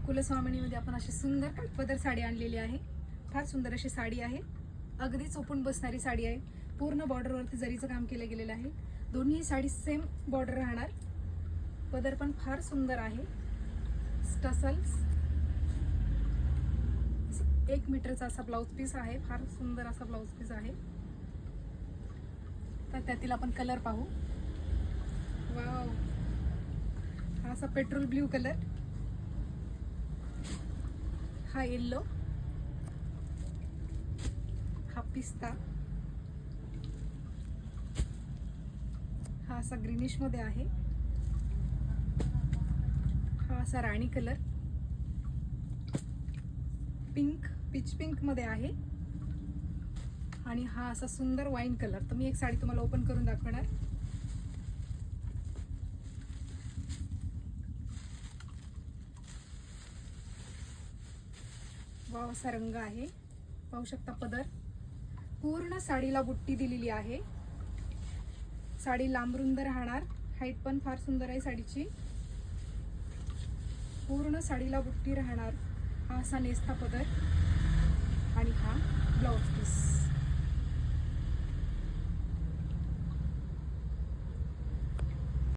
कुलस्वामिनीमध्ये आपण अशी सुंदर काठपदर साडी आणलेली आहे. फार सुंदर अशी साडी आहे. अगदी चोपून बसणारी साडी आहे. पूर्ण बॉर्डरवरती जरीचं काम केलं गेलेलं आहे. दोन्ही साडी सेम बॉर्डर राहणार. पदर पण फार सुंदर आहे. टसल्स 1 मीटरचा असा ब्लाउज पीस आहे. फार सुंदर असा ब्लाउज पीस आहे. तर त्यातील आपण कलर पाहू. वाव, हा असा पेट्रोल ब्ल्यू कलर, हा येल्लो, हा पिस्ता, हा असा ग्रीनिश मध्ये आहे, हा असा राणी कलर, पिंक पीच पिंक मध्ये आहे आणि हा असा सुंदर वाईन कलर. तर मी एक साडी तुम्हाला ओपन करून दाखवणार. वाव, असा रंग आहे. पाहू शकता पदर. पूर्ण साडीला बुट्टी दिलेली आहे. साडी लांबरुंद राहणार. हाईट पण फार सुंदर आहे साडीची. पूर्ण साडीला बुट्टी राहणार. हा असा नेसता पदर आणि हा ब्लाउज पीस.